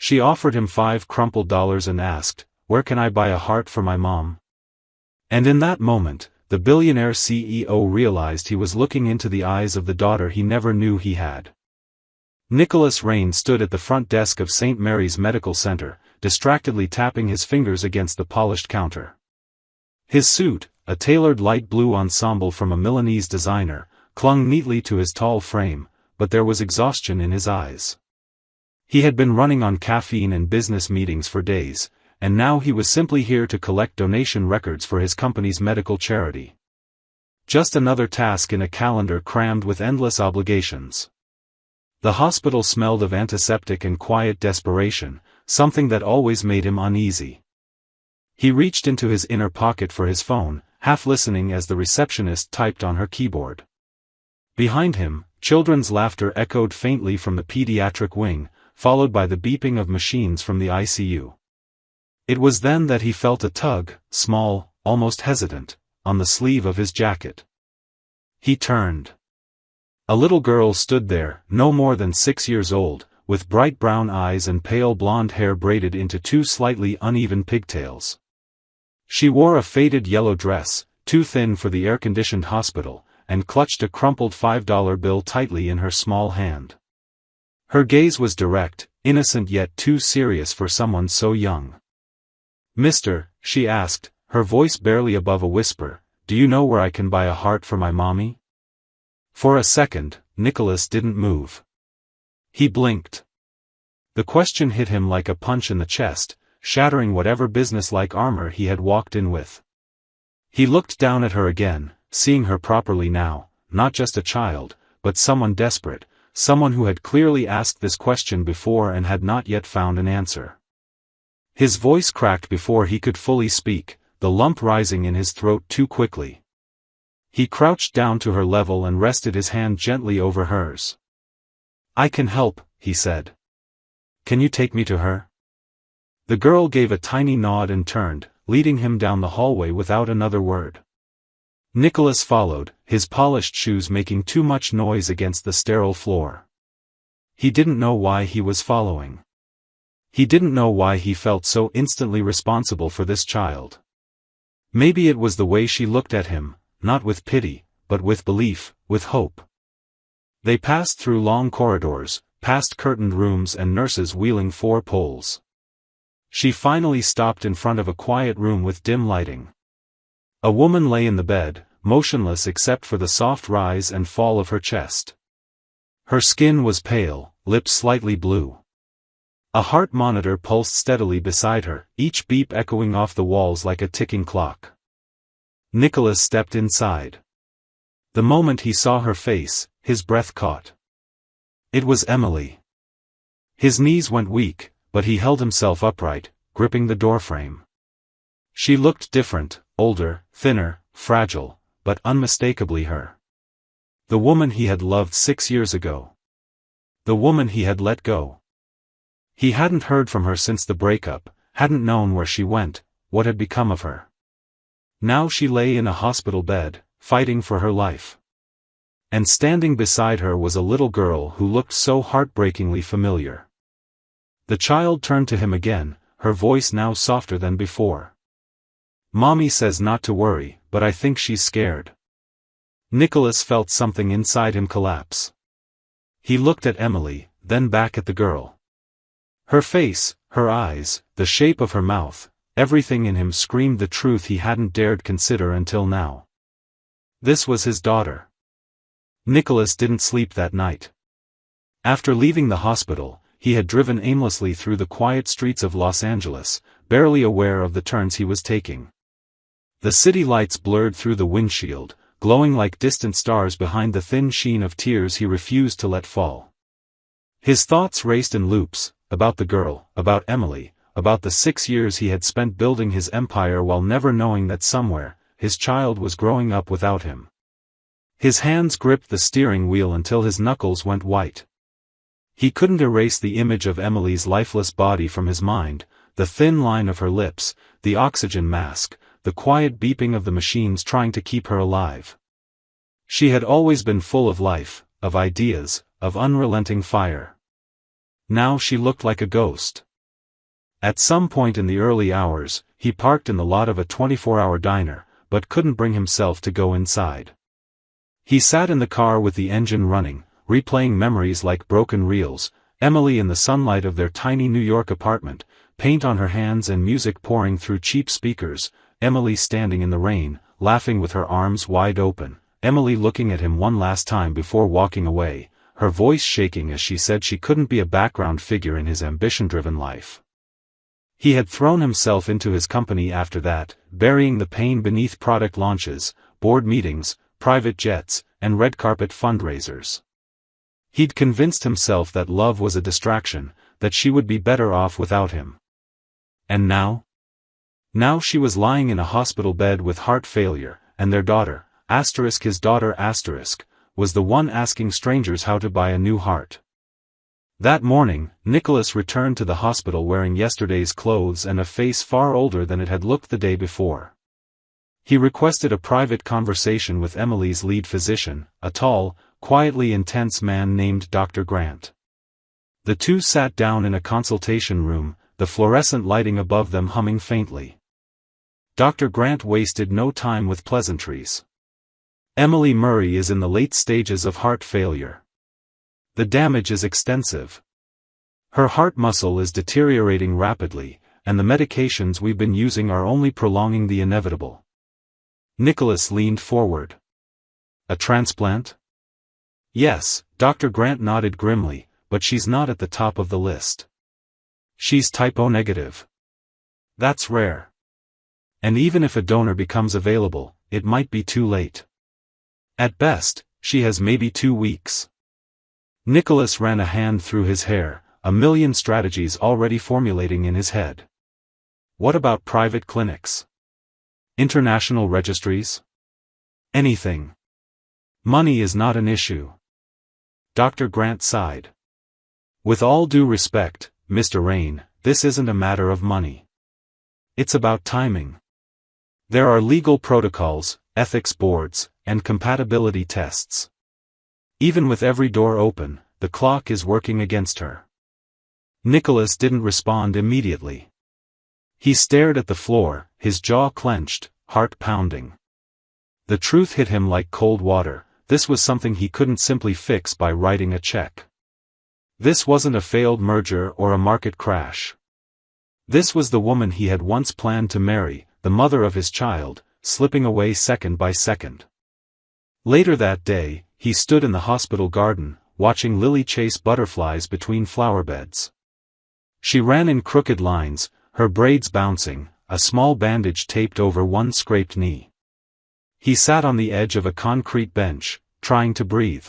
She offered him $5 and asked, "Where can I buy a heart for my mom?" And in that moment, the billionaire CEO realized he was looking into the eyes of the daughter he never knew he had. Nicholas Rain stood at the front desk of St. Mary's Medical Center, distractedly tapping his fingers against the polished counter. His suit, a tailored light blue ensemble from a Milanese designer, clung neatly to his tall frame, but there was exhaustion in his eyes. He had been running on caffeine and business meetings for days, and now he was simply here to collect donation records for his company's medical charity. Just another task in a calendar crammed with endless obligations. The hospital smelled of antiseptic and quiet desperation, something that always made him uneasy. He reached into his inner pocket for his phone, half listening as the receptionist typed on her keyboard. Behind him, children's laughter echoed faintly from the pediatric wing, followed by the beeping of machines from the ICU. It was then that he felt a tug, small, almost hesitant, on the sleeve of his jacket. He turned. A little girl stood there, no more than 6 years old, with bright brown eyes and pale blonde hair braided into 2 slightly uneven pigtails. She wore a faded yellow dress, too thin for the air-conditioned hospital, and clutched a crumpled $5 bill tightly in her small hand. Her gaze was direct, innocent yet too serious for someone so young. "Mister," she asked, her voice barely above a whisper, "do you know where I can buy a heart for my mommy?" For a second, Nicholas didn't move. He blinked. The question hit him like a punch in the chest, shattering whatever businesslike armor he had walked in with. He looked down at her again, seeing her properly now, not just a child, but someone desperate, someone who had clearly asked this question before and had not yet found an answer. His voice cracked before he could fully speak, the lump rising in his throat too quickly. He crouched down to her level and rested his hand gently over hers. "I can help," he said. "Can you take me to her?" The girl gave a tiny nod and turned, leading him down the hallway without another word. Nicholas followed, his polished shoes making too much noise against the sterile floor. He didn't know why he was following. He didn't know why he felt so instantly responsible for this child. Maybe it was the way she looked at him, not with pity, but with belief, with hope. They passed through long corridors, past curtained rooms and nurses wheeling 4 poles. She finally stopped in front of a quiet room with dim lighting. A woman lay in the bed, motionless except for the soft rise and fall of her chest. Her skin was pale, lips slightly blue. A heart monitor pulsed steadily beside her, each beep echoing off the walls like a ticking clock. Nicholas stepped inside. The moment he saw her face, his breath caught. It was Emily. His knees went weak, but he held himself upright, gripping the doorframe. She looked different, older, thinner, fragile, but unmistakably her. The woman he had loved 6 years ago. The woman he had let go. He hadn't heard from her since the breakup, hadn't known where she went, what had become of her. Now she lay in a hospital bed, fighting for her life. And standing beside her was a little girl who looked so heartbreakingly familiar. The child turned to him again, her voice now softer than before. "Mommy says not to worry, but I think she's scared." Nicholas felt something inside him collapse. He looked at Emily, then back at the girl. Her face, her eyes, the shape of her mouth, everything in him screamed the truth he hadn't dared consider until now. This was his daughter. Nicholas didn't sleep that night. After leaving the hospital, he had driven aimlessly through the quiet streets of Los Angeles, barely aware of the turns he was taking. The city lights blurred through the windshield, glowing like distant stars behind the thin sheen of tears he refused to let fall. His thoughts raced in loops, about the girl, about Emily, about the 6 years he had spent building his empire while never knowing that somewhere, his child was growing up without him. His hands gripped the steering wheel until his knuckles went white. He couldn't erase the image of Emily's lifeless body from his mind, the thin line of her lips, the oxygen mask, the quiet beeping of the machines trying to keep her alive. She had always been full of life, of ideas, of unrelenting fire. Now she looked like a ghost. At some point in the early hours, he parked in the lot of a 24-hour diner, but couldn't bring himself to go inside. He sat in the car with the engine running, replaying memories like broken reels, Emily in the sunlight of their tiny New York apartment, paint on her hands and music pouring through cheap speakers, Emily standing in the rain, laughing with her arms wide open, Emily looking at him one last time before walking away, her voice shaking as she said she couldn't be a background figure in his ambition-driven life. He had thrown himself into his company after that, burying the pain beneath product launches, board meetings, private jets, and red carpet fundraisers. He'd convinced himself that love was a distraction, that she would be better off without him. And now? Now she was lying in a hospital bed with heart failure, and their daughter, his daughter was the one asking strangers how to buy a new heart. That morning, Nicholas returned to the hospital wearing yesterday's clothes and a face far older than it had looked the day before. He requested a private conversation with Emily's lead physician, a tall, quietly intense man named Dr. Grant. The two sat down in a consultation room, the fluorescent lighting above them humming faintly. Dr. Grant wasted no time with pleasantries. Emily Murray is in the late stages of heart failure. The damage is extensive. Her heart muscle is deteriorating rapidly, and the medications we've been using are only prolonging the inevitable. Nicholas leaned forward. A transplant? Yes, Dr. Grant nodded grimly, but she's not at the top of the list. She's type O negative. That's rare. And even if a donor becomes available, it might be too late. At best, she has maybe 2 weeks. Nicholas ran a hand through his hair, a million strategies already formulating in his head. What about private clinics? International registries? Anything. Money is not an issue. Dr. Grant sighed. With all due respect, Mr. Rain, this isn't a matter of money. It's about timing. There are legal protocols, ethics boards, and compatibility tests. Even with every door open, the clock is working against her. Nicholas didn't respond immediately. He stared at the floor, his jaw clenched, heart pounding. The truth hit him like cold water. This was something he couldn't simply fix by writing a check. This wasn't a failed merger or a market crash. This was the woman he had once planned to marry, the mother of his child, slipping away second by second. Later that day, he stood in the hospital garden, watching Lily chase butterflies between flower beds. She ran in crooked lines, her braids bouncing, a small bandage taped over one scraped knee. He sat on the edge of a concrete bench, trying to breathe.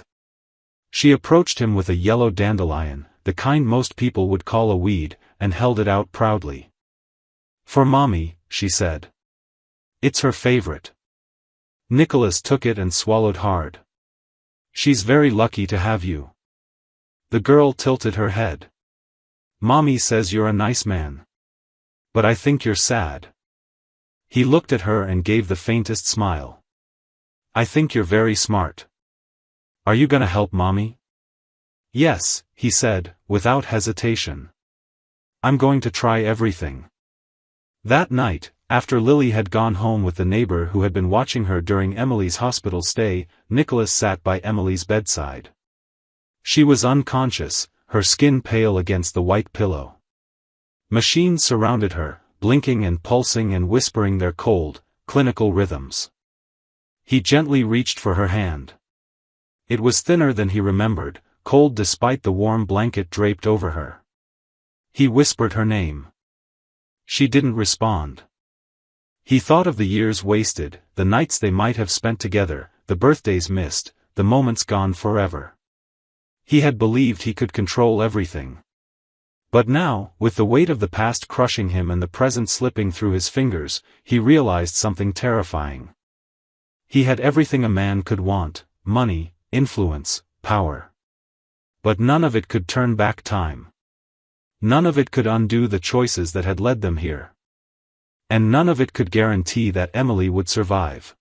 She approached him with a yellow dandelion, the kind most people would call a weed, and held it out proudly. "For Mommy," she said. "It's her favorite." Nicholas took it and swallowed hard. "She's very lucky to have you." The girl tilted her head. "Mommy says you're a nice man. But I think you're sad." He looked at her and gave the faintest smile. "I think you're very smart. Are you gonna help Mommy?" "Yes," he said, without hesitation. "I'm going to try everything." That night, after Lily had gone home with the neighbor who had been watching her during Emily's hospital stay, Nicholas sat by Emily's bedside. She was unconscious, her skin pale against the white pillow. Machines surrounded her, blinking and pulsing and whispering their cold, clinical rhythms. He gently reached for her hand. It was thinner than he remembered, cold despite the warm blanket draped over her. He whispered her name. She didn't respond. He thought of the years wasted, the nights they might have spent together, the birthdays missed, the moments gone forever. He had believed he could control everything. But now, with the weight of the past crushing him and the present slipping through his fingers, he realized something terrifying. He had everything a man could want: money, influence, power. But none of it could turn back time. None of it could undo the choices that had led them here. And none of it could guarantee that Emily would survive.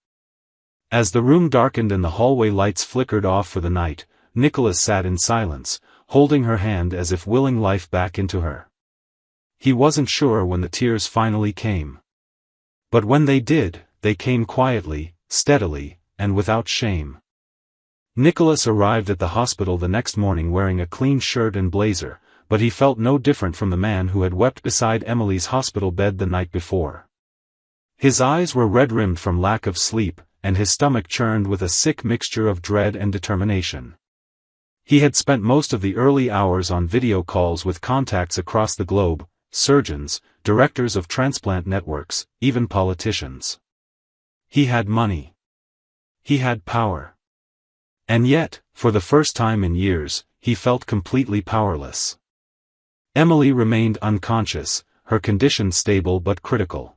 As the room darkened and the hallway lights flickered off for the night, Nicholas sat in silence, holding her hand as if willing life back into her. He wasn't sure when the tears finally came. But when they did, they came quietly, steadily, and without shame. Nicholas arrived at the hospital the next morning wearing a clean shirt and blazer, but he felt no different from the man who had wept beside Emily's hospital bed the night before. His eyes were red-rimmed from lack of sleep, and his stomach churned with a sick mixture of dread and determination. He had spent most of the early hours on video calls with contacts across the globe, surgeons, directors of transplant networks, even politicians. He had money. He had power. And yet, for the first time in years, he felt completely powerless. Emily remained unconscious, her condition stable but critical.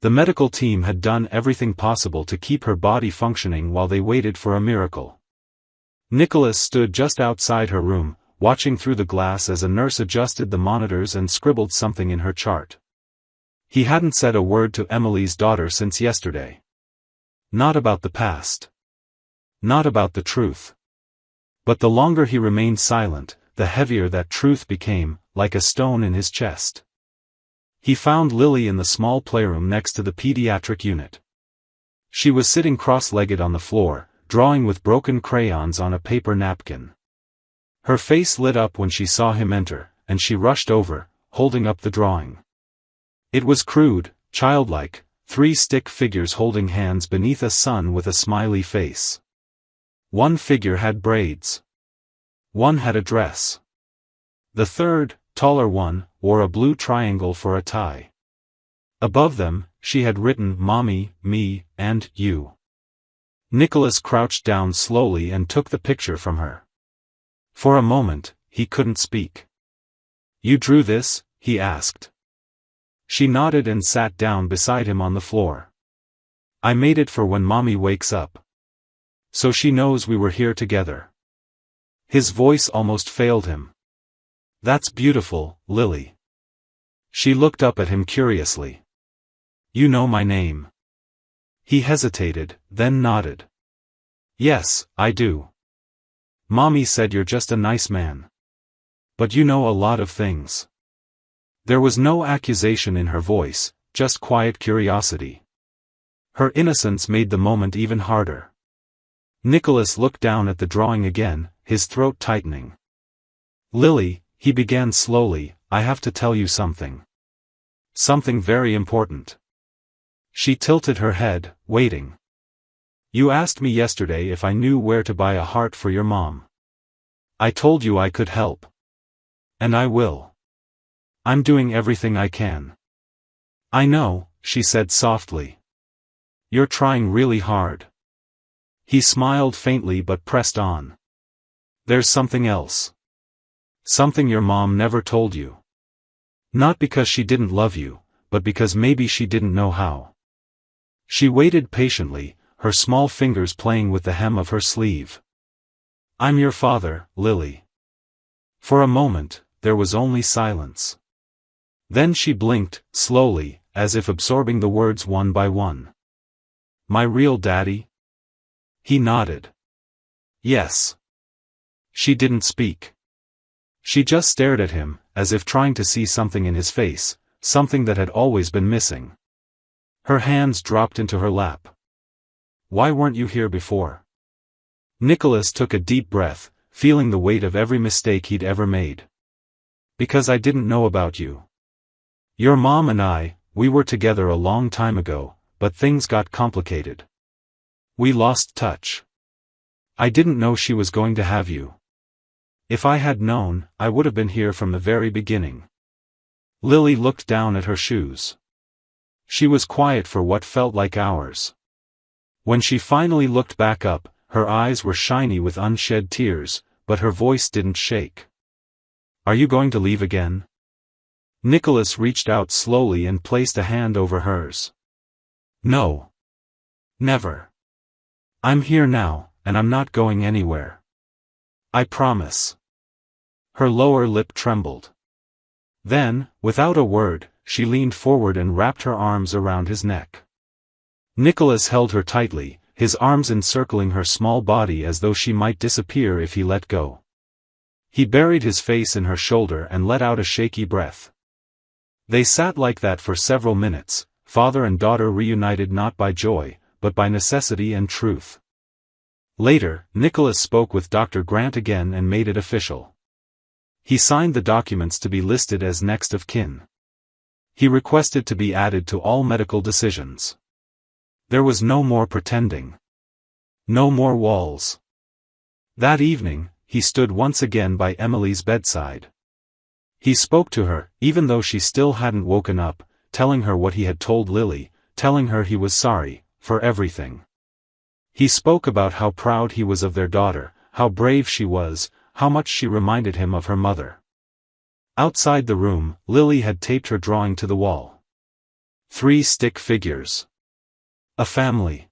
The medical team had done everything possible to keep her body functioning while they waited for a miracle. Nicholas stood just outside her room, watching through the glass as a nurse adjusted the monitors and scribbled something in her chart. He hadn't said a word to Emily's daughter since yesterday. Not about the past. Not about the truth. But the longer he remained silent, the heavier that truth became, like a stone in his chest. He found Lily in the small playroom next to the pediatric unit. She was sitting cross-legged on the floor, drawing with broken crayons on a paper napkin. Her face lit up when she saw him enter, and she rushed over, holding up the drawing. It was crude, childlike, 3 stick figures holding hands beneath a sun with a smiley face. One figure had braids. One had a dress. The third, taller one, wore a blue triangle for a tie. Above them, she had written Mommy, me, and you. Nicholas crouched down slowly and took the picture from her. For a moment, he couldn't speak. You drew this? He asked. She nodded and sat down beside him on the floor. I made it for when Mommy wakes up. So she knows we were here together. His voice almost failed him. That's beautiful, Lily. She looked up at him curiously. You know my name. He hesitated, then nodded. Yes, I do. Mommy said you're just a nice man. But you know a lot of things. There was no accusation in her voice, just quiet curiosity. Her innocence made the moment even harder. Nicholas looked down at the drawing again, his throat tightening. Lily, he began slowly, I have to tell you something. Something very important. She tilted her head, waiting. You asked me yesterday if I knew where to buy a heart for your mom. I told you I could help. And I will. I'm doing everything I can. I know, she said softly. You're trying really hard. He smiled faintly but pressed on. There's something else. Something your mom never told you. Not because she didn't love you, but because maybe she didn't know how. She waited patiently, her small fingers playing with the hem of her sleeve. I'm your father, Lily. For a moment, there was only silence. Then she blinked, slowly, as if absorbing the words one by one. My real daddy? He nodded. Yes. She didn't speak. She just stared at him, as if trying to see something in his face, something that had always been missing. Her hands dropped into her lap. Why weren't you here before? Nicholas took a deep breath, feeling the weight of every mistake he'd ever made. Because I didn't know about you. Your mom and I, we were together a long time ago, but things got complicated. We lost touch. I didn't know she was going to have you. If I had known, I would have been here from the very beginning. Lily looked down at her shoes. She was quiet for what felt like hours. When she finally looked back up, her eyes were shiny with unshed tears, but her voice didn't shake. Are you going to leave again? Nicholas reached out slowly and placed a hand over hers. No. Never. I'm here now, and I'm not going anywhere. I promise. Her lower lip trembled. Then, without a word, she leaned forward and wrapped her arms around his neck. Nicholas held her tightly, his arms encircling her small body as though she might disappear if he let go. He buried his face in her shoulder and let out a shaky breath. They sat like that for several minutes, father and daughter reunited not by joy, but by necessity and truth. Later, Nicholas spoke with Dr. Grant again and made it official. He signed the documents to be listed as next of kin. He requested to be added to all medical decisions. There was no more pretending. No more walls. That evening, he stood once again by Emily's bedside. He spoke to her, even though she still hadn't woken up, telling her what he had told Lily, telling her he was sorry, for everything. He spoke about how proud he was of their daughter, how brave she was, how much she reminded him of her mother. Outside the room, Lily had taped her drawing to the wall. 3 stick figures. A family.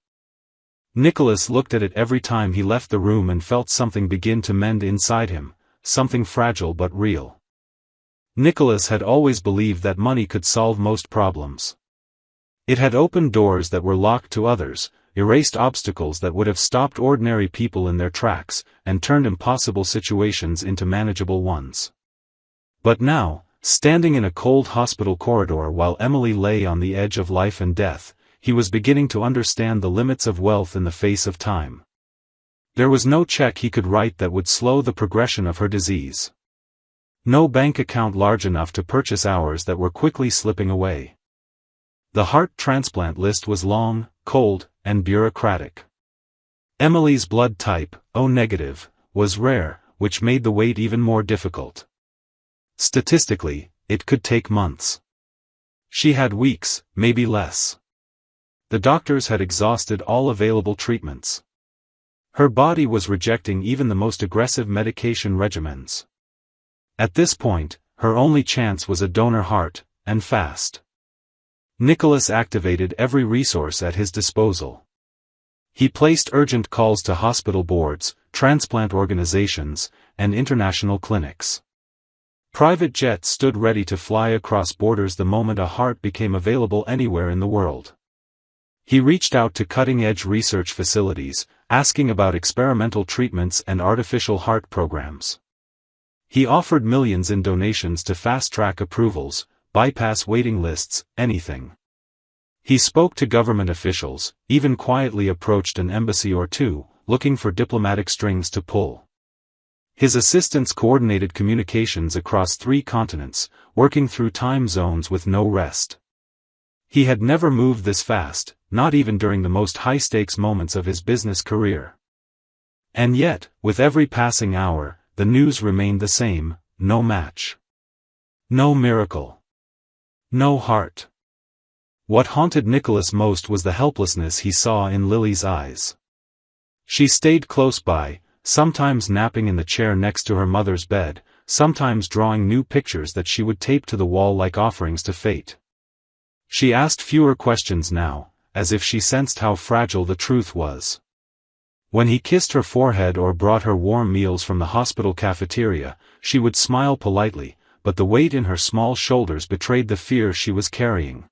Nicholas looked at it every time he left the room and felt something begin to mend inside him, something fragile but real. Nicholas had always believed that money could solve most problems. It had opened doors that were locked to others, erased obstacles that would have stopped ordinary people in their tracks, and turned impossible situations into manageable ones. But now, standing in a cold hospital corridor while Emily lay on the edge of life and death, he was beginning to understand the limits of wealth in the face of time. There was no check he could write that would slow the progression of her disease. No bank account large enough to purchase hours that were quickly slipping away. The heart transplant list was long, cold, and bureaucratic. Emily's blood type, O negative, was rare, which made the wait even more difficult. Statistically, it could take months. She had weeks, maybe less. The doctors had exhausted all available treatments. Her body was rejecting even the most aggressive medication regimens. At this point, her only chance was a donor heart, and fast. Nicholas activated every resource at his disposal. He placed urgent calls to hospital boards, transplant organizations, and international clinics. Private jets stood ready to fly across borders the moment a heart became available anywhere in the world. He reached out to cutting-edge research facilities, asking about experimental treatments and artificial heart programs. He offered millions in donations to fast-track approvals, bypass waiting lists, anything. He spoke to government officials, even quietly approached an embassy or two, looking for diplomatic strings to pull. His assistants coordinated communications across 3 continents, working through time zones with no rest. He had never moved this fast, not even during the most high-stakes moments of his business career. And yet, with every passing hour, the news remained the same: no match. No miracle. No heart. What haunted Nicholas most was the helplessness he saw in Lily's eyes. She stayed close by, sometimes napping in the chair next to her mother's bed, sometimes drawing new pictures that she would tape to the wall like offerings to fate. She asked fewer questions now, as if she sensed how fragile the truth was. When he kissed her forehead or brought her warm meals from the hospital cafeteria, she would smile politely, but the weight in her small shoulders betrayed the fear she was carrying.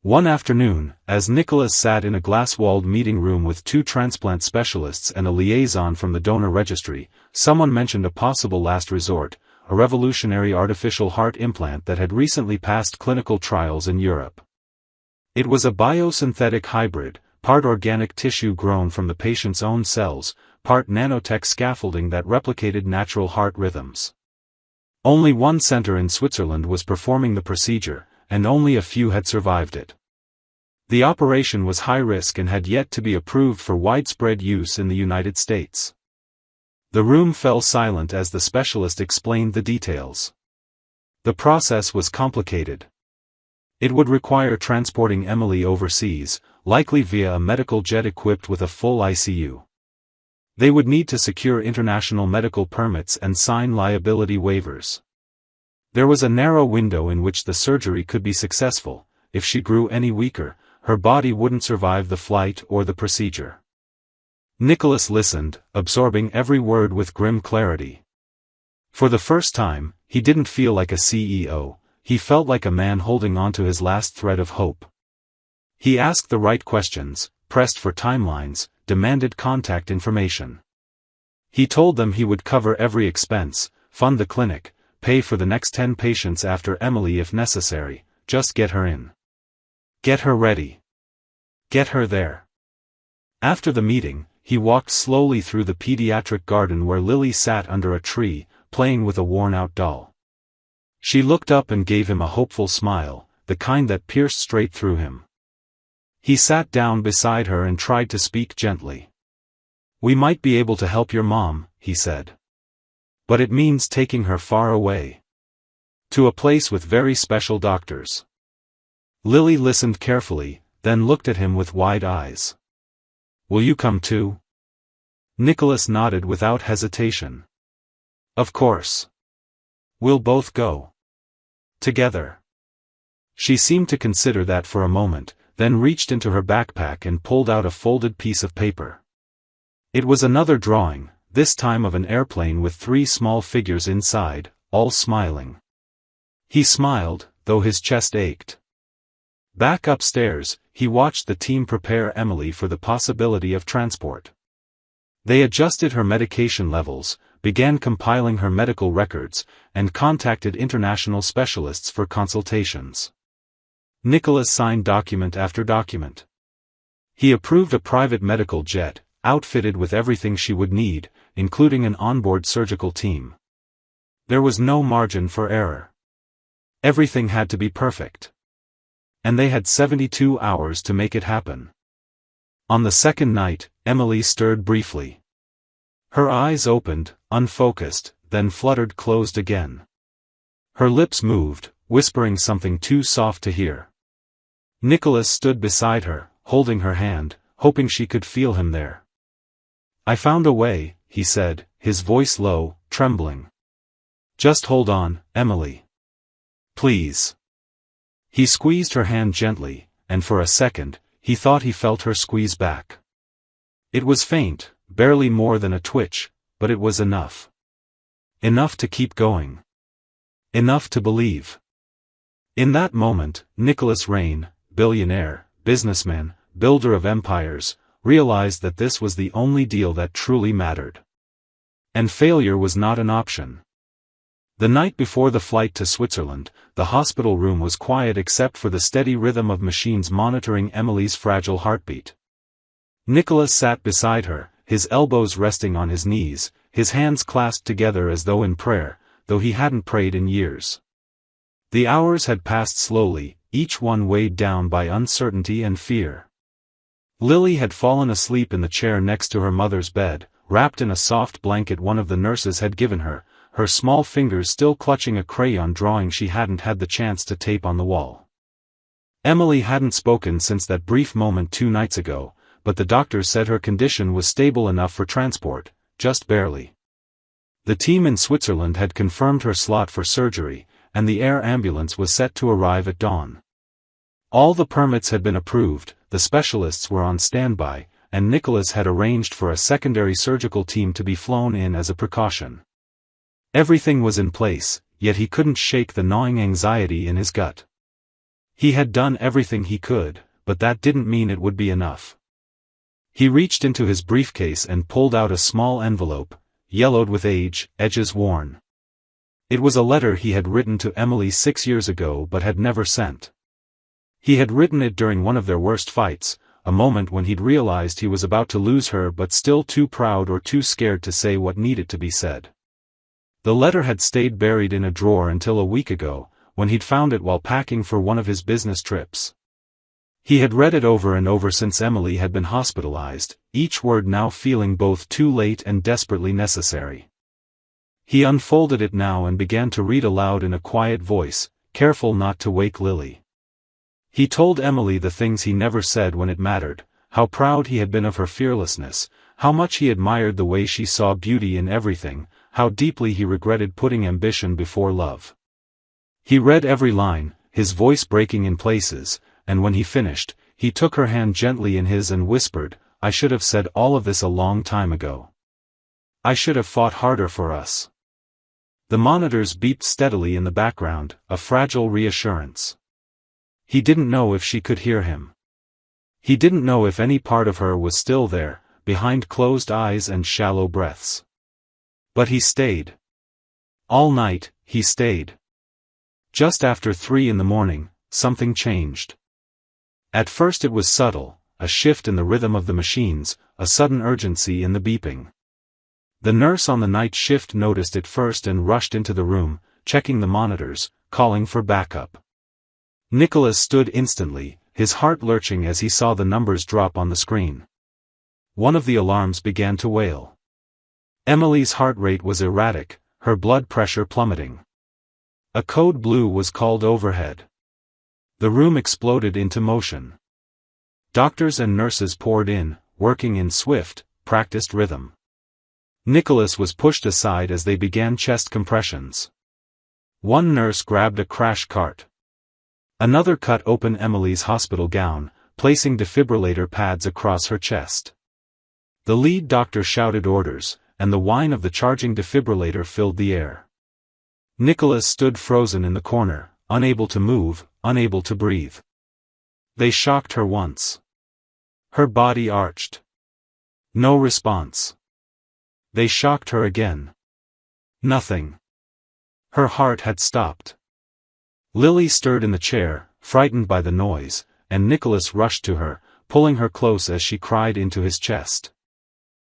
One afternoon, as Nicholas sat in a glass-walled meeting room with 2 transplant specialists and a liaison from the donor registry, someone mentioned a possible last resort, a revolutionary artificial heart implant that had recently passed clinical trials in Europe. It was a biosynthetic hybrid, part organic tissue grown from the patient's own cells, part nanotech scaffolding that replicated natural heart rhythms. Only one center in Switzerland was performing the procedure, and only a few had survived it. The operation was high risk and had yet to be approved for widespread use in the United States. The room fell silent as the specialist explained the details. The process was complicated. It would require transporting Emily overseas, likely via a medical jet equipped with a full ICU. They would need to secure international medical permits and sign liability waivers. There was a narrow window in which the surgery could be successful. If she grew any weaker, her body wouldn't survive the flight or the procedure. Nicholas listened, absorbing every word with grim clarity. For the first time, he didn't feel like a CEO, he felt like a man holding on to his last thread of hope. He asked the right questions, pressed for timelines, demanded contact information. He told them he would cover every expense, fund the clinic, pay for the next 10 patients after Emily if necessary, just get her in. Get her ready. Get her there. After the meeting, he walked slowly through the pediatric garden where Lily sat under a tree, playing with a worn-out doll. She looked up and gave him a hopeful smile, the kind that pierced straight through him. He sat down beside her and tried to speak gently. "We might be able to help your mom," he said. "But it means taking her far away. To a place with very special doctors." Lily listened carefully, then looked at him with wide eyes. "Will you come too?" Nicholas nodded without hesitation. "Of course. We'll both go. Together." She seemed to consider that for a moment, then reached into her backpack and pulled out a folded piece of paper. It was another drawing, this time of an airplane with 3 small figures inside, all smiling. He smiled, though his chest ached. Back upstairs, he watched the team prepare Emily for the possibility of transport. They adjusted her medication levels, began compiling her medical records, and contacted international specialists for consultations. Nicholas signed document after document. He approved a private medical jet, outfitted with everything she would need, including an onboard surgical team. There was no margin for error. Everything had to be perfect. And they had 72 hours to make it happen. On the second night, Emily stirred briefly. Her eyes opened, unfocused, then fluttered closed again. Her lips moved, whispering something too soft to hear. Nicholas stood beside her, holding her hand, hoping she could feel him there. "I found a way," he said, his voice low, trembling. "Just hold on, Emily. Please." He squeezed her hand gently, and for a second, he thought he felt her squeeze back. It was faint, barely more than a twitch, but it was enough. Enough to keep going. Enough to believe. In that moment, Nicholas Rain, billionaire, businessman, builder of empires, realized that this was the only deal that truly mattered. And failure was not an option. The night before the flight to Switzerland, the hospital room was quiet except for the steady rhythm of machines monitoring Emily's fragile heartbeat. Nicholas sat beside her, his elbows resting on his knees, his hands clasped together as though in prayer, though he hadn't prayed in years. The hours had passed slowly, each one weighed down by uncertainty and fear. Lily had fallen asleep in the chair next to her mother's bed, wrapped in a soft blanket one of the nurses had given her, her small fingers still clutching a crayon drawing she hadn't had the chance to tape on the wall. Emily hadn't spoken since that brief moment 2 nights ago, but the doctors said her condition was stable enough for transport, just barely. The team in Switzerland had confirmed her slot for surgery, and the air ambulance was set to arrive at dawn. All the permits had been approved, the specialists were on standby, and Nicholas had arranged for a secondary surgical team to be flown in as a precaution. Everything was in place, yet he couldn't shake the gnawing anxiety in his gut. He had done everything he could, but that didn't mean it would be enough. He reached into his briefcase and pulled out a small envelope, yellowed with age, edges worn. It was a letter he had written to Emily 6 years ago but had never sent. He had written it during one of their worst fights, a moment when he'd realized he was about to lose her but still too proud or too scared to say what needed to be said. The letter had stayed buried in a drawer until a week ago, when he'd found it while packing for one of his business trips. He had read it over and over since Emily had been hospitalized, each word now feeling both too late and desperately necessary. He unfolded it now and began to read aloud in a quiet voice, careful not to wake Lily. He told Emily the things he never said when it mattered, how proud he had been of her fearlessness, how much he admired the way she saw beauty in everything, how deeply he regretted putting ambition before love. He read every line, his voice breaking in places, and when he finished, he took her hand gently in his and whispered, "I should have said all of this a long time ago. I should have fought harder for us." The monitors beeped steadily in the background, a fragile reassurance. He didn't know if she could hear him. He didn't know if any part of her was still there, behind closed eyes and shallow breaths. But he stayed. All night, he stayed. Just after 3 in the morning, something changed. At first it was subtle, a shift in the rhythm of the machines, a sudden urgency in the beeping. The nurse on the night shift noticed it first and rushed into the room, checking the monitors, calling for backup. Nicholas stood instantly, his heart lurching as he saw the numbers drop on the screen. One of the alarms began to wail. Emily's heart rate was erratic, her blood pressure plummeting. A code blue was called overhead. The room exploded into motion. Doctors and nurses poured in, working in swift, practiced rhythm. Nicholas was pushed aside as they began chest compressions. One nurse grabbed a crash cart. Another cut open Emily's hospital gown, placing defibrillator pads across her chest. The lead doctor shouted orders, and the whine of the charging defibrillator filled the air. Nicholas stood frozen in the corner, unable to move, unable to breathe. They shocked her once. Her body arched. No response. They shocked her again. Nothing. Her heart had stopped. Lily stirred in the chair, frightened by the noise, and Nicholas rushed to her, pulling her close as she cried into his chest.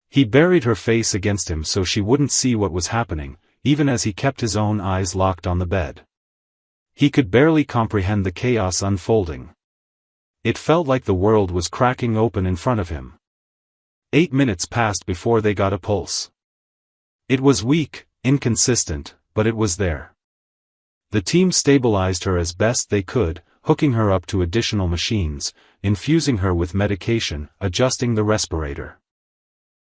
He buried her face against him so she wouldn't see what was happening, even as he kept his own eyes locked on the bed. He could barely comprehend the chaos unfolding. It felt like the world was cracking open in front of him. 8 minutes passed before they got a pulse. It was weak, inconsistent, but it was there. The team stabilized her as best they could, hooking her up to additional machines, infusing her with medication, adjusting the respirator.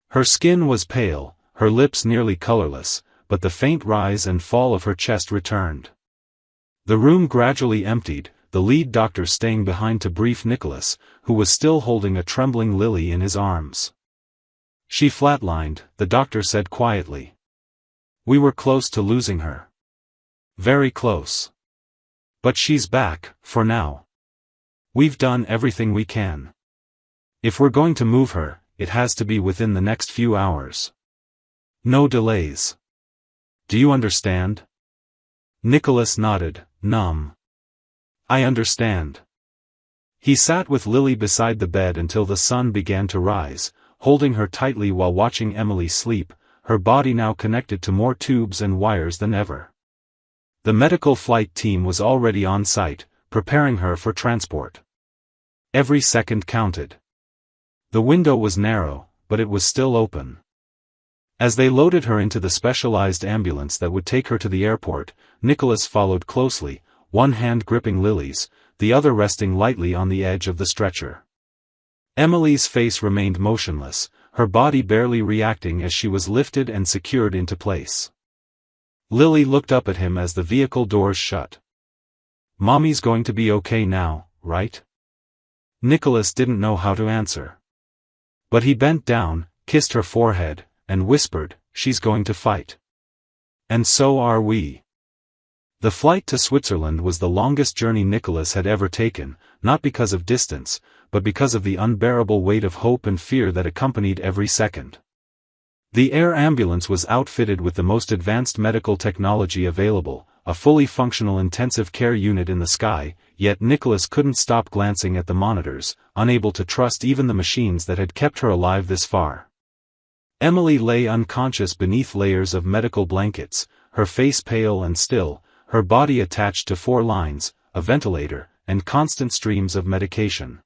Her skin was pale, her lips nearly colorless, but the faint rise and fall of her chest returned. The room gradually emptied, the lead doctor staying behind to brief Nicholas, who was still holding a trembling Lily in his arms. She flatlined, the doctor said quietly. We were close to losing her. Very close. But she's back, for now. We've done everything we can. If we're going to move her, it has to be within the next few hours. No delays. Do you understand? Nicholas nodded, numb. I understand. He sat with Lily beside the bed until the sun began to rise, holding her tightly while watching Emily sleep, her body now connected to more tubes and wires than ever. The medical flight team was already on site, preparing her for transport. Every second counted. The window was narrow, but it was still open. As they loaded her into the specialized ambulance that would take her to the airport, Nicholas followed closely, one hand gripping Lily's, the other resting lightly on the edge of the stretcher. Emily's face remained motionless, her body barely reacting as she was lifted and secured into place. Lily looked up at him as the vehicle doors shut. Mommy's going to be okay now, right? Nicholas didn't know how to answer. But he bent down, kissed her forehead, and whispered, she's going to fight. And so are we. The flight to Switzerland was the longest journey Nicholas had ever taken, not because of distance, but because of the unbearable weight of hope and fear that accompanied every second. The air ambulance was outfitted with the most advanced medical technology available, a fully functional intensive care unit in the sky, yet Nicholas couldn't stop glancing at the monitors, unable to trust even the machines that had kept her alive this far. Emily lay unconscious beneath layers of medical blankets, her face pale and still, her body attached to 4 lines, a ventilator, and constant streams of medication.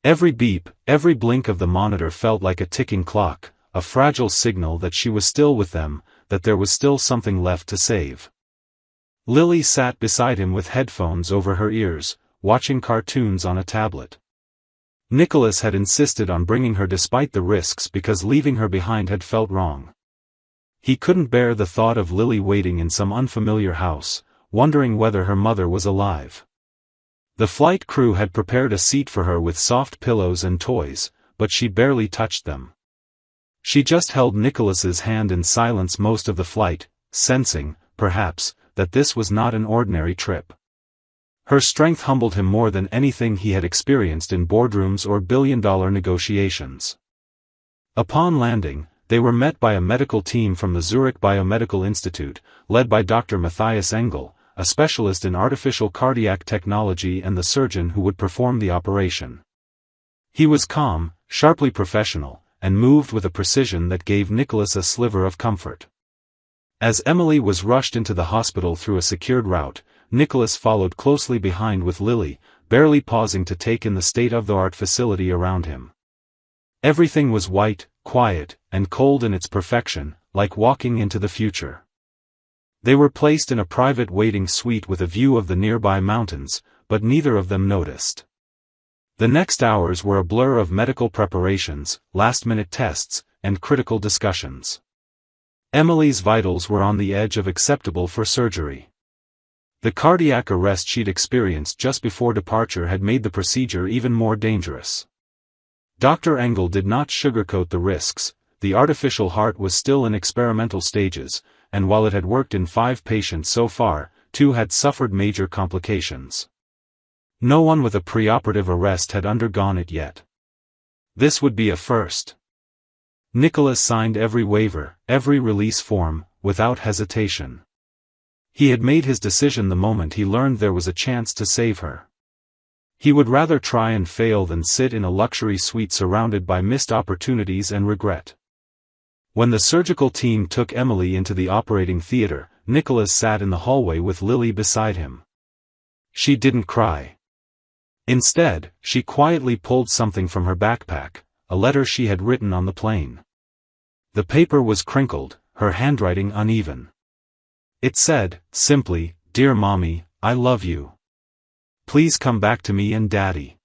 Every beep, every blink of the monitor felt like a ticking clock, a fragile signal that she was still with them, that there was still something left to save. Lily sat beside him with headphones over her ears, watching cartoons on a tablet. Nicholas had insisted on bringing her despite the risks because leaving her behind had felt wrong. He couldn't bear the thought of Lily waiting in some unfamiliar house, wondering whether her mother was alive. The flight crew had prepared a seat for her with soft pillows and toys, but she barely touched them. She just held Nicholas's hand in silence most of the flight, sensing, perhaps, that this was not an ordinary trip. Her strength humbled him more than anything he had experienced in boardrooms or billion-dollar negotiations. Upon landing, they were met by a medical team from the Zurich Biomedical Institute, led by Dr. Matthias Engel, a specialist in artificial cardiac technology and the surgeon who would perform the operation. He was calm, sharply professional, and moved with a precision that gave Nicholas a sliver of comfort. As Emily was rushed into the hospital through a secured route, Nicholas followed closely behind with Lily, barely pausing to take in the state-of-the-art facility around him. Everything was white, quiet, and cold in its perfection, like walking into the future. They were placed in a private waiting suite with a view of the nearby mountains, but neither of them noticed. The next hours were a blur of medical preparations, last-minute tests, and critical discussions. Emily's vitals were on the edge of acceptable for surgery. The cardiac arrest she'd experienced just before departure had made the procedure even more dangerous. Dr. Engel did not sugarcoat the risks. The artificial heart was still in experimental stages, and while it had worked in 5 patients so far, 2 had suffered major complications. No one with a preoperative arrest had undergone it yet. This would be a first. Nicholas signed every waiver, every release form, without hesitation. He had made his decision the moment he learned there was a chance to save her. He would rather try and fail than sit in a luxury suite surrounded by missed opportunities and regret. When the surgical team took Emily into the operating theater, Nicholas sat in the hallway with Lily beside him. She didn't cry. Instead, she quietly pulled something from her backpack, a letter she had written on the plane. The paper was crinkled, her handwriting uneven. It said, simply, "Dear Mommy, I love you. Please come back to me and Daddy.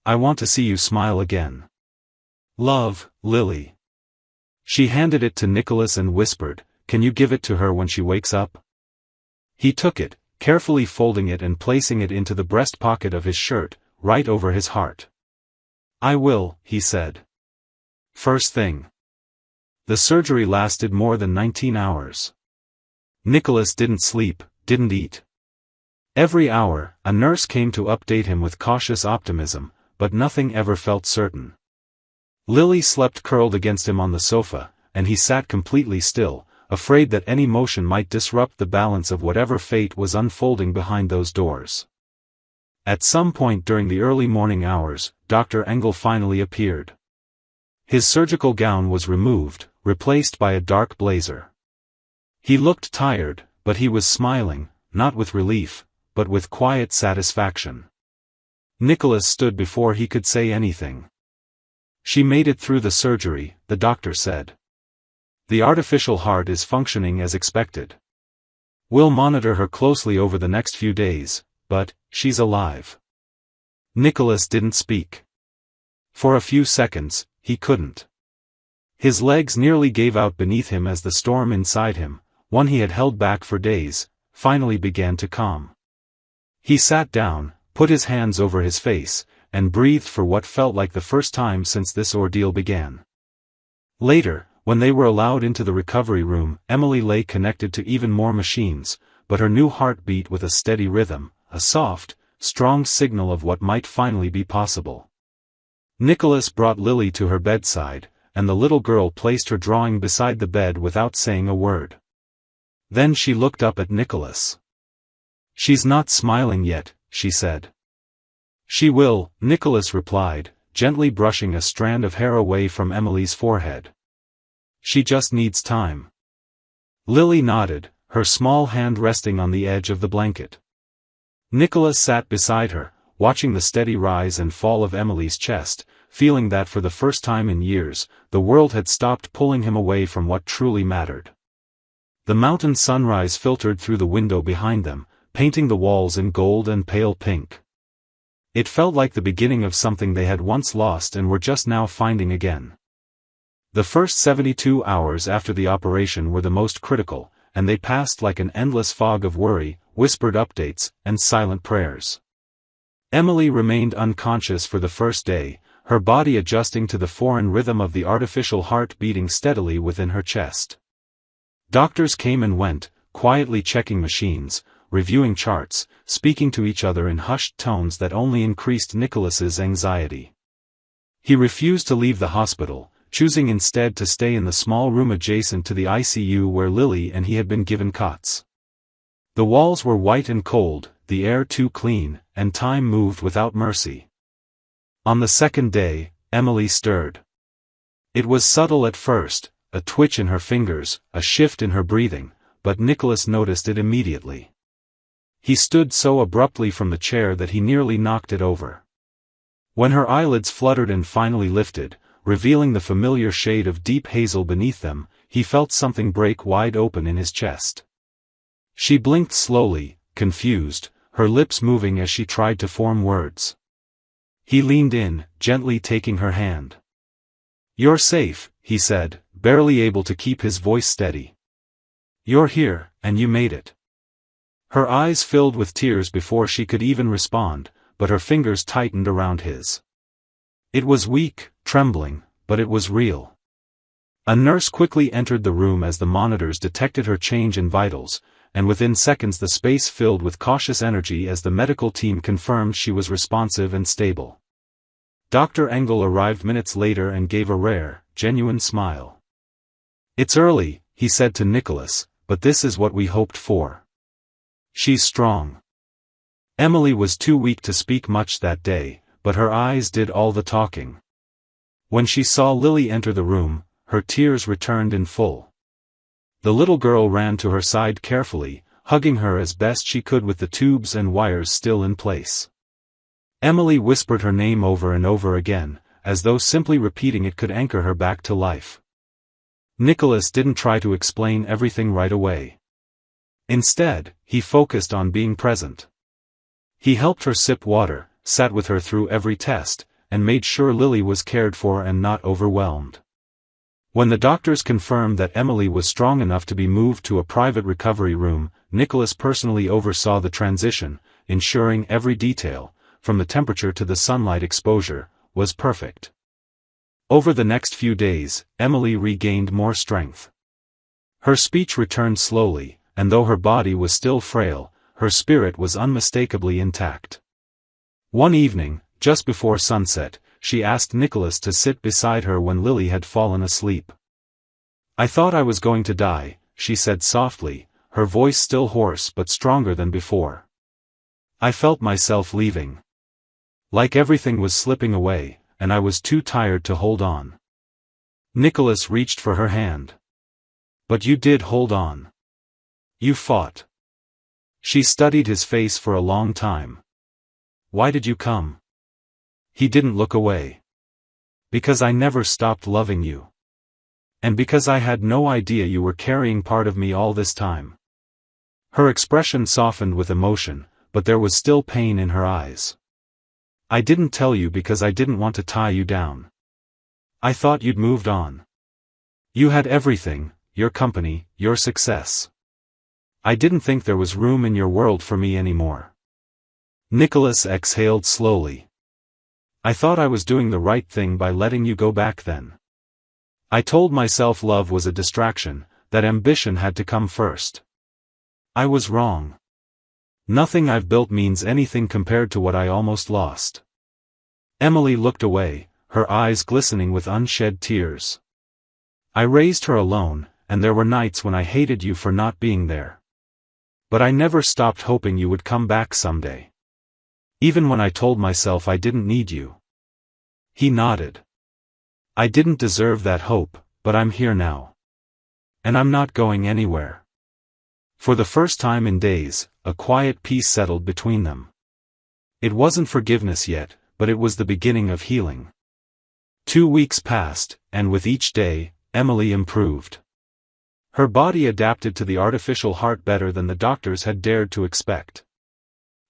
I want to see you smile again. Love, Lily." She handed it to Nicholas and whispered, "Can you give it to her when she wakes up?" He took it, carefully folding it and placing it into the breast pocket of his shirt, right over his heart. "I will," he said. First thing. The surgery lasted more than 19 hours. Nicholas didn't sleep, didn't eat. Every hour, a nurse came to update him with cautious optimism, but nothing ever felt certain. Lily slept curled against him on the sofa, and he sat completely still, afraid that any motion might disrupt the balance of whatever fate was unfolding behind those doors. At some point during the early morning hours, Dr. Engel finally appeared. His surgical gown was removed, replaced by a dark blazer. He looked tired, but he was smiling, not with relief, but with quiet satisfaction. Nicholas stood before he could say anything. "She made it through the surgery," the doctor said. "The artificial heart is functioning as expected. We'll monitor her closely over the next few days, but she's alive." Nicholas didn't speak. For a few seconds, he couldn't. His legs nearly gave out beneath him as the storm inside him, one he had held back for days, finally began to calm. He sat down, put his hands over his face, and breathed for what felt like the first time since this ordeal began. Later, when they were allowed into the recovery room, Emily lay connected to even more machines, but her new heart beat with a steady rhythm, a soft, strong signal of what might finally be possible. Nicholas brought Lily to her bedside, and the little girl placed her drawing beside the bed without saying a word. Then she looked up at Nicholas. "She's not smiling yet," she said. "She will," Nicholas replied, gently brushing a strand of hair away from Emily's forehead. "She just needs time." Lily nodded, her small hand resting on the edge of the blanket. Nicholas sat beside her, watching the steady rise and fall of Emily's chest, feeling that for the first time in years, the world had stopped pulling him away from what truly mattered. The mountain sunrise filtered through the window behind them, painting the walls in gold and pale pink. It felt like the beginning of something they had once lost and were just now finding again. The first 72 hours after the operation were the most critical, and they passed like an endless fog of worry, whispered updates, and silent prayers. Emily remained unconscious for the first day, her body adjusting to the foreign rhythm of the artificial heart beating steadily within her chest. Doctors came and went, quietly checking machines, reviewing charts, speaking to each other in hushed tones that only increased Nicholas's anxiety. He refused to leave the hospital, choosing instead to stay in the small room adjacent to the ICU where Lily and he had been given cots. The walls were white and cold, the air too clean, and time moved without mercy. On the second day, Emily stirred. It was subtle at first, a twitch in her fingers, a shift in her breathing, but Nicholas noticed it immediately. He stood so abruptly from the chair that he nearly knocked it over. When her eyelids fluttered and finally lifted, revealing the familiar shade of deep hazel beneath them, he felt something break wide open in his chest. She blinked slowly, confused, her lips moving as she tried to form words. He leaned in, gently taking her hand. "You're safe," he said, barely able to keep his voice steady. "You're here, and you made it." Her eyes filled with tears before she could even respond, but her fingers tightened around his. It was weak, trembling, but it was real. A nurse quickly entered the room as the monitors detected her change in vitals, and within seconds the space filled with cautious energy as the medical team confirmed she was responsive and stable. Dr. Engel arrived minutes later and gave a rare, genuine smile. "It's early," he said to Nicholas, "but this is what we hoped for. She's strong." Emily was too weak to speak much that day, but her eyes did all the talking. When she saw Lily enter the room, her tears returned in full. The little girl ran to her side carefully, hugging her as best she could with the tubes and wires still in place. Emily whispered her name over and over again, as though simply repeating it could anchor her back to life. Nicholas didn't try to explain everything right away. Instead, he focused on being present. He helped her sip water, sat with her through every test, and made sure Lily was cared for and not overwhelmed. When the doctors confirmed that Emily was strong enough to be moved to a private recovery room, Nicholas personally oversaw the transition, ensuring every detail, from the temperature to the sunlight exposure, was perfect. Over the next few days, Emily regained more strength. Her speech returned slowly, and though her body was still frail, her spirit was unmistakably intact. One evening, just before sunset, she asked Nicholas to sit beside her when Lily had fallen asleep. "I thought I was going to die," she said softly, her voice still hoarse but stronger than before. "I felt myself leaving. Like everything was slipping away, and I was too tired to hold on." Nicholas reached for her hand. "But you did hold on. You fought." She studied his face for a long time. "Why did you come?" He didn't look away. "Because I never stopped loving you. And because I had no idea you were carrying part of me all this time." Her expression softened with emotion, but there was still pain in her eyes. "I didn't tell you because I didn't want to tie you down. I thought you'd moved on. You had everything, your company, your success. I didn't think there was room in your world for me anymore." Nicholas exhaled slowly. "I thought I was doing the right thing by letting you go back then. I told myself love was a distraction, that ambition had to come first. I was wrong. Nothing I've built means anything compared to what I almost lost." Emily looked away, her eyes glistening with unshed tears. "I raised her alone, and there were nights when I hated you for not being there. But I never stopped hoping you would come back someday. Even when I told myself I didn't need you." He nodded. "I didn't deserve that hope, but I'm here now. And I'm not going anywhere." For the first time in days, a quiet peace settled between them. It wasn't forgiveness yet, but it was the beginning of healing. 2 weeks passed, and with each day, Emily improved. Her body adapted to the artificial heart better than the doctors had dared to expect.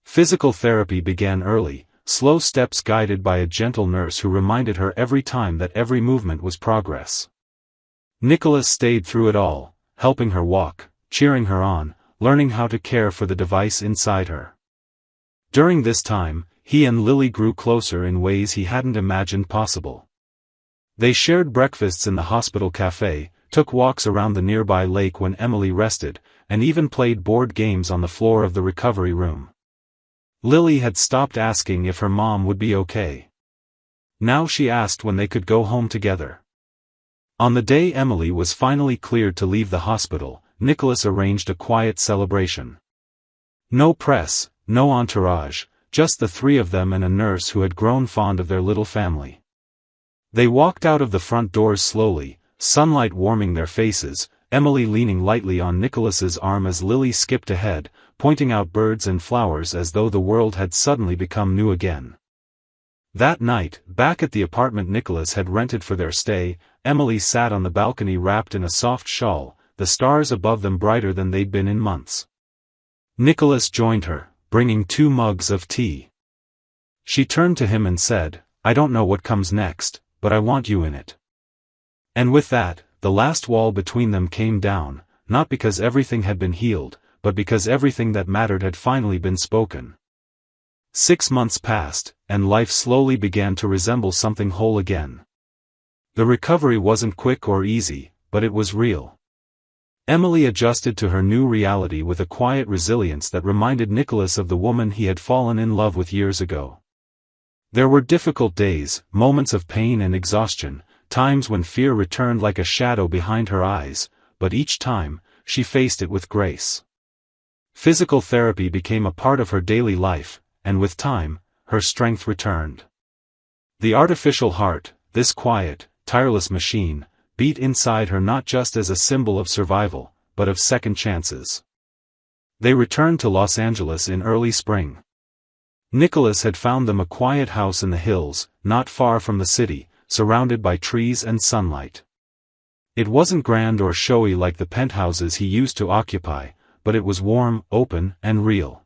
Physical therapy began early, slow steps guided by a gentle nurse who reminded her every time that every movement was progress. Nicholas stayed through it all, helping her walk, cheering her on, learning how to care for the device inside her. During this time, he and Lily grew closer in ways he hadn't imagined possible. They shared breakfasts in the hospital cafe, took walks around the nearby lake when Emily rested, and even played board games on the floor of the recovery room. Lily had stopped asking if her mom would be okay. Now she asked when they could go home together. On the day Emily was finally cleared to leave the hospital, Nicholas arranged a quiet celebration. No press, no entourage, just the three of them and a nurse who had grown fond of their little family. They walked out of the front doors slowly, sunlight warming their faces, Emily leaning lightly on Nicholas's arm as Lily skipped ahead, pointing out birds and flowers as though the world had suddenly become new again. That night, back at the apartment Nicholas had rented for their stay, Emily sat on the balcony wrapped in a soft shawl, the stars above them brighter than they'd been in months. Nicholas joined her, bringing 2 mugs of tea. She turned to him and said, "I don't know what comes next, but I want you in it." And with that, the last wall between them came down, not because everything had been healed, but because everything that mattered had finally been spoken. 6 months passed, and life slowly began to resemble something whole again. The recovery wasn't quick or easy, but it was real. Emily adjusted to her new reality with a quiet resilience that reminded Nicholas of the woman he had fallen in love with years ago. There were difficult days, moments of pain and exhaustion, times when fear returned like a shadow behind her eyes, but each time, she faced it with grace. Physical therapy became a part of her daily life, and with time, her strength returned. The artificial heart, this quiet, tireless machine, beat inside her not just as a symbol of survival, but of second chances. They returned to Los Angeles in early spring. Nicholas had found them a quiet house in the hills, not far from the city, surrounded by trees and sunlight. It wasn't grand or showy like the penthouses he used to occupy, but it was warm, open, and real.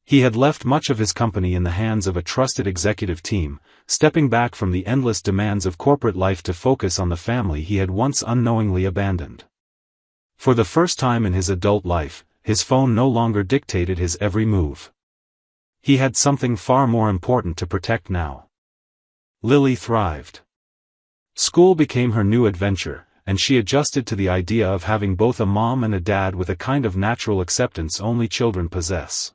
He had left much of his company in the hands of a trusted executive team, stepping back from the endless demands of corporate life to focus on the family he had once unknowingly abandoned. For the first time in his adult life, his phone no longer dictated his every move. He had something far more important to protect now. Lily thrived. School became her new adventure, and she adjusted to the idea of having both a mom and a dad with a kind of natural acceptance only children possess.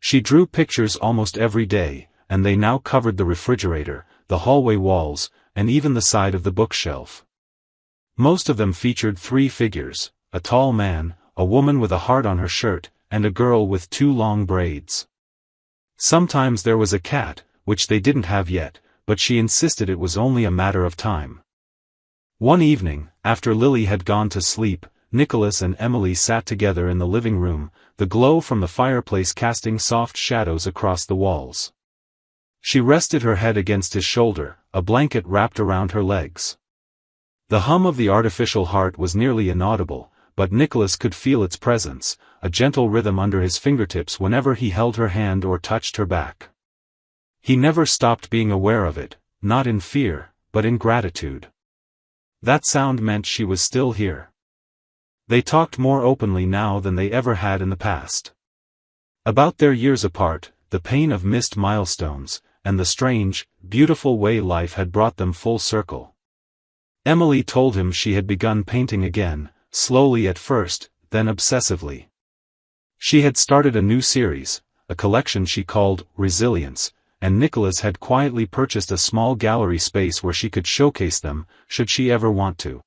She drew pictures almost every day, and they now covered the refrigerator, the hallway walls, and even the side of the bookshelf. Most of them featured 3 figures, a tall man, a woman with a heart on her shirt, and a girl with 2 long braids. Sometimes there was a cat, which they didn't have yet, but she insisted it was only a matter of time. One evening, after Lily had gone to sleep, Nicholas and Emily sat together in the living room, the glow from the fireplace casting soft shadows across the walls. She rested her head against his shoulder, a blanket wrapped around her legs. The hum of the artificial heart was nearly inaudible, but Nicholas could feel its presence, a gentle rhythm under his fingertips whenever he held her hand or touched her back. He never stopped being aware of it, not in fear, but in gratitude. That sound meant she was still here. They talked more openly now than they ever had in the past. About their years apart, the pain of missed milestones, and the strange, beautiful way life had brought them full circle. Emily told him she had begun painting again, slowly at first, then obsessively. She had started a new series, a collection she called Resilience, and Nicholas had quietly purchased a small gallery space where she could showcase them, should she ever want to.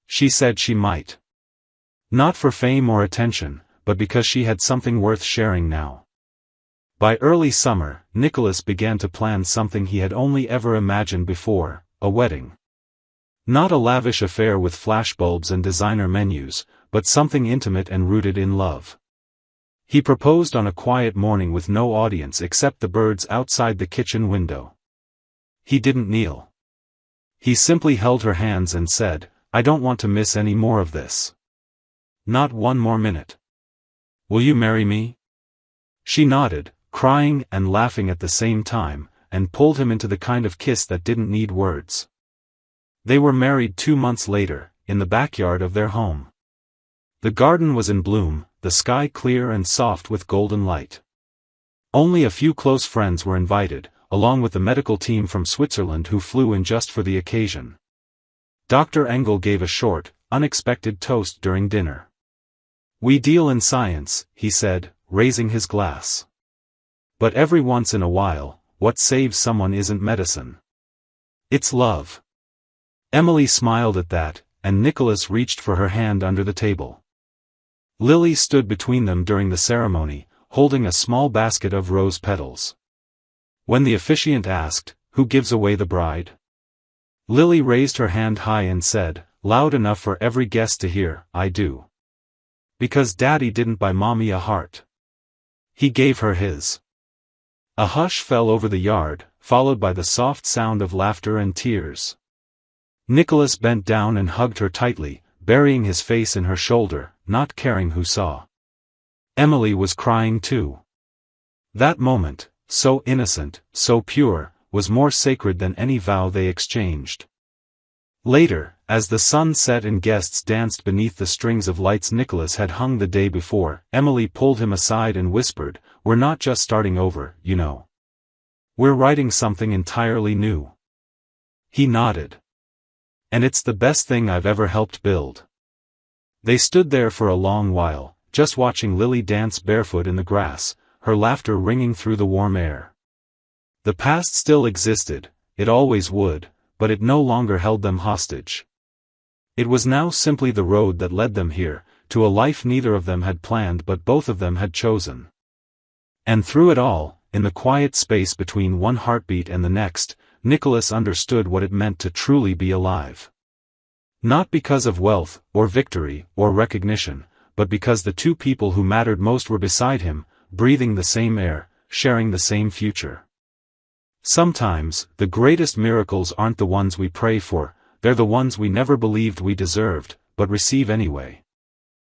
She said she might. Not for fame or attention, but because she had something worth sharing now. By early summer, Nicholas began to plan something he had only ever imagined before, a wedding. Not a lavish affair with flashbulbs and designer menus, but something intimate and rooted in love. He proposed on a quiet morning with no audience except the birds outside the kitchen window. He didn't kneel. He simply held her hands and said, "I don't want to miss any more of this. Not one more minute. Will you marry me?" She nodded, crying and laughing at the same time, and pulled him into the kind of kiss that didn't need words. They were married 2 months later, in the backyard of their home. The garden was in bloom, the sky clear and soft with golden light. Only a few close friends were invited, along with the medical team from Switzerland who flew in just for the occasion. Dr. Engel gave a short, unexpected toast during dinner. "We deal in science," he said, raising his glass. "But every once in a while, what saves someone isn't medicine. It's love." Emily smiled at that, and Nicholas reached for her hand under the table. Lily stood between them during the ceremony, holding a small basket of rose petals. When the officiant asked, "Who gives away the bride?" Lily raised her hand high and said, loud enough for every guest to hear, "I do. Because Daddy didn't buy Mommy a heart. He gave her his." A hush fell over the yard, followed by the soft sound of laughter and tears. Nicholas bent down and hugged her tightly, burying his face in her shoulder, not caring who saw. Emily was crying too. That moment, so innocent, so pure, was more sacred than any vow they exchanged. Later, as the sun set and guests danced beneath the strings of lights Nicholas had hung the day before, Emily pulled him aside and whispered, "We're not just starting over, you know. We're writing something entirely new." He nodded. "And it's the best thing I've ever helped build." They stood there for a long while, just watching Lily dance barefoot in the grass, her laughter ringing through the warm air. The past still existed, it always would, but it no longer held them hostage. It was now simply the road that led them here, to a life neither of them had planned but both of them had chosen. And through it all, in the quiet space between one heartbeat and the next, Nicholas understood what it meant to truly be alive. Not because of wealth, or victory, or recognition, but because the two people who mattered most were beside him, breathing the same air, sharing the same future. Sometimes, the greatest miracles aren't the ones we pray for, they're the ones we never believed we deserved, but receive anyway.